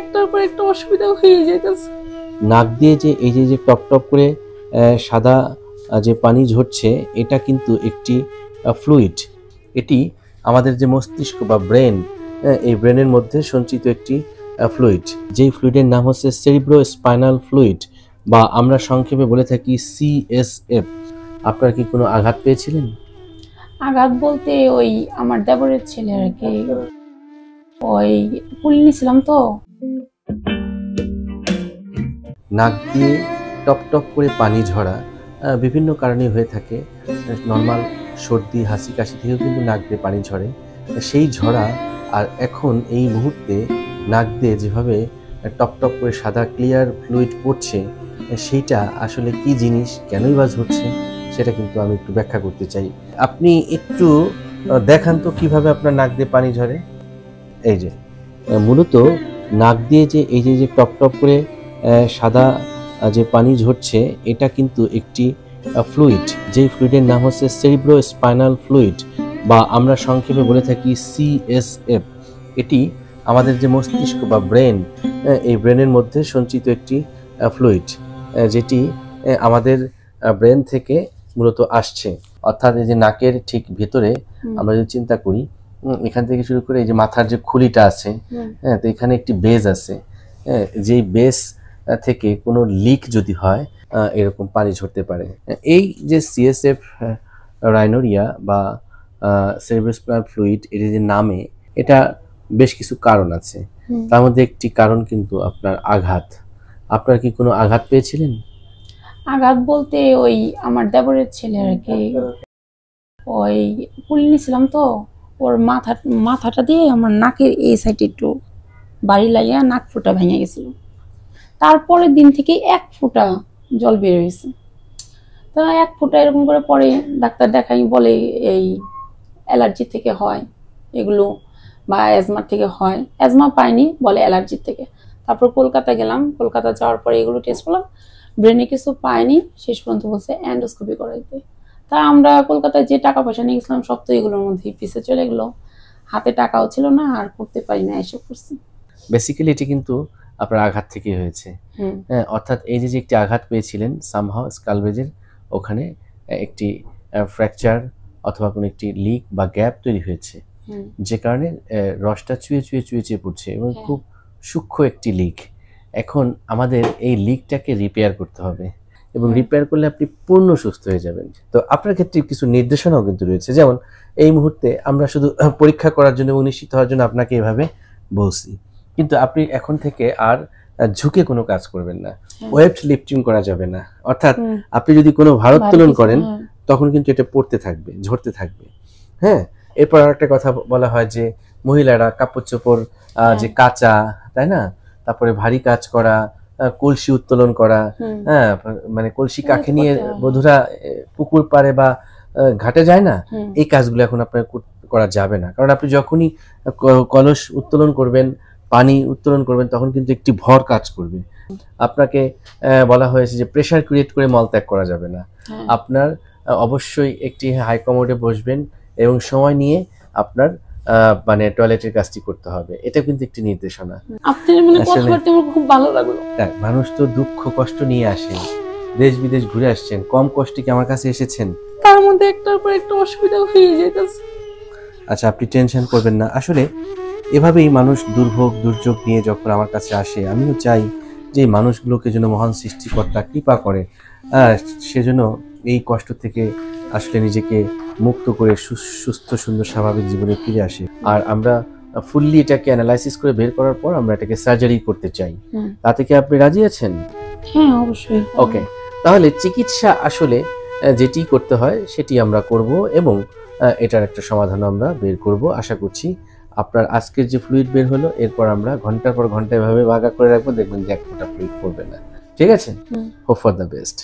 একটার পর একটা অসুবিধা হয়ে যাইতেছে। নাক দিয়ে যে এই যে টপ টপ করে সাদা যে পানি ঝরছে, এটা কিন্তু একটি ফ্লুইড। এটি আমাদের যে মস্তিষ্ক বা ব্রেন, এই ব্রেনের মধ্যে সঞ্চিত একটি ফ্লুইড, যেই ফ্লুইডের নাম হচ্ছে সেরিব্রো স্পাইনাল ফ্লুইড, বা আমরা সংক্ষেপে বলে থাকি CSF। আপনার কি কোনো আঘাত পেয়েছিলেন? আঘাত বলতে ওই আমার দেবরের ছেলে আর কি, ওই পুলি নিছিলাম তো। নাক দিয়ে টপ টপ করে পানি ঝরা বিভিন্ন কারণে হয়ে থাকে। নর্মাল সর্দি হাসি কাশি থেকেও কিন্তু নাক দিয়ে পানি ঝরে। সেই ঝরা আর এখন এই মুহূর্তে নাক দিয়ে যেভাবে টপ টপ করে সাদা ক্লিয়ার ফ্লুইড পড়ছে, সেইটা আসলে কি জিনিস, কেনই বা ঝরছে, সেটা কিন্তু আমি একটু ব্যাখ্যা করতে চাই। আপনি একটু দেখান তো কিভাবে আপনার নাক দিয়ে পানি ঝরে। এই যে মূলত নাক দিয়ে যে এই যে টপ টপ করে সাদা যে পানি ঝরছে, এটা কিন্তু একটি ফ্লুইড, যেই ফ্লুইডের নাম হচ্ছে সেরিব্রো স্পাইনাল ফ্লুইড, বা আমরা সংক্ষেপে বলে থাকি CSF। এটি আমাদের যে মস্তিষ্ক বা ব্রেন, এই ব্রেনের মধ্যে সঞ্চিত একটি ফ্লুইড, যেটি আমাদের ব্রেন থেকে মূলত আসছে। অর্থাৎ এই যে নাকের ঠিক ভেতরে আমরা যদি চিন্তা করি, এখান থেকে শুরু করে এই যে মাথার যে খুলিটা আছে, হ্যাঁ, তো এখানে একটি বেজ আছে। যেই বেস থেকে কোনো লিক যদি হয়, এরকম পানি ঝরতে পারে। এই যে CSF রাইনোরিয়া বা সেরিব্রোস্পাইনাল ফ্লুইড, এর যে নামে, এটা বেশ কিছু কারণ আছে। তার মধ্যে একটি কারণ কিন্তু আপনার আঘাত। আপনার কি কোনো আঘাত পেয়েছিলেন? আঘাত বলতে ওই আমার দেবরের ছেলে আর কি, ওই পুলি নিছিলাম তো, ওর মাথাটা দিয়ে আমার নাকের এই সাইডে একটু বাড়ি লাগিয়া নাক ফুটা ভেঙে গেছিল। তারপরের দিন থেকে 1 ফোঁটা জল বের হয়েছে। তো 1 ফোঁটা এরকম করে পরে ডাক্তার দেখাই, বলে এই অ্যালার্জি থেকে হয় এগুলো, বা অ্যাজমা থেকে হয়। অ্যাজমা পাইনি, বলে অ্যালার্জি থেকে। তারপর কলকাতা গেলাম, কলকাতা যাওয়ার পরে এগুলো টেস্ট করলাম, ব্রেনে কিছু পাইনি। শেষ পর্যন্ত বলছে এন্ডোস্কোপি করাইতে। তা আমরা কলকাতায় যে টাকা পয়সা নিয়ে গেছিলাম, সব তো এগুলোর মধ্যেই পিছে চলে গেলো। হাতে টাকাও ছিল না, আর করতে পারি না, এসব করছি। বেসিক্যালি এটি কিন্তু আপনার আঘাত থেকে হয়েছে। হ্যাঁ, অর্থাৎ এই যে একটি আঘাত পেয়েছিলেন সামহাও স্কালবেজের ওখানে একটি ফ্র্যাকচার অথবা কোনো একটি লিক বা গ্যাপ তৈরি হয়েছে, যে কারণে রসটা চুয়ে চুয়ে পড়ছে, এবং খুব সূক্ষ্ম একটি লিক। এখন আমাদের এই লিকটাকে রিপেয়ার করতে হবে, এবং রিপেয়ার করলে আপনি পূর্ণ সুস্থ হয়ে যাবেন। তো আপনার ক্ষেত্রে কিছু নির্দেশনাও কিন্তু রয়েছে। যেমন এই মুহূর্তে আমরা শুধু পরীক্ষা করার জন্য এবং নিশ্চিত হওয়ার জন্য আপনাকে এভাবে বলছি, কিন্তু আপনি এখন থেকে আর ঝুঁকে কোনো কাজ করবেন না। ওয়েট লিফটিং করা যাবে না। অর্থাৎ আপনি যদি কোনো ভারোত্তোলন করেন, তখন কিন্তু এটা পড়তে থাকবে, ঝরতে থাকবে। হ্যাঁ, এরপর আরেকটা কথা বলা হয় যে মহিলারা কাপড় চোপড় যে কাচা, তাই না, তারপরে ভারী কাজ করা, কলসি উত্তোলন করা, হ্যাঁ, মানে কলসি কাঁখে নিয়ে বধূরা পুকুর পাড়ে বা ঘাটে যায় না, এই কাজগুলো এখন আপনার করা যাবে না। কারণ আপনি যখনই কলস উত্তোলন করবেন, পানি উত্তোলন করবেন, তখন কিন্তু একটি ভর কাজ করবে। আপনাকে বলা হয়েছে যে প্রেসার ক্রিয়েট করে মলত্যাগ করা যাবে না। আপনার অবশ্যই একটি হাই কমোডে বসবেন এবং সময় নিয়ে আপনার মানে টয়লেটের কাজটি করতে হবে। এটা কিন্তু একটি নির্দেশনা। আপনার মানে কথা বলতে আমার খুব ভালো লাগলো। মানুষ তো দুঃখ কষ্ট নিয়ে আসে, দেশ বিদেশ ঘুরে আসছেন, কম কষ্টে কি আমার কাছে এসেছেন? তার মধ্যে একটার পর একটা অসুবিধা হয়ে যাইতেছে। আচ্ছা, আপনি টেনশন করবেন না। আসলে এভাবেই মানুষ দুর্ভোগ দুর্যোগ নিয়ে যখন আমার কাছে আসে, আমিও চাই যে এই মানুষগুলোকে যেন মহান সৃষ্টিকর্তা কৃপা করে, সেজন্য এই কষ্ট থেকে আসলে নিজেকে মুক্ত করে সুস্থ সুন্দর স্বাভাবিক জীবনে ফিরে আসে। আর আমরা ফুললি এটাকে অ্যানালাইসিস করে বের করার পর আমরা এটাকে সার্জারি করতে চাই। তাতে কি আপনি রাজি আছেন? হ্যাঁ, অবশ্যই। ওকে, তাহলে চিকিৎসা আসলে যেটি করতে হয় সেটি আমরা করব, এবং এটার একটা সমাধান আমরা বের করব। আশা করছি আপনার আজকের যে ফ্লুইড বের হলো, এরপর আমরা ঘন্টার পর ঘন্টা এভাবে ভাগা করে রাখবো, দেখবেন যে এক ফোঁটা ফ্লুইড পড়বে না। ঠিক আছে? Hope for the best.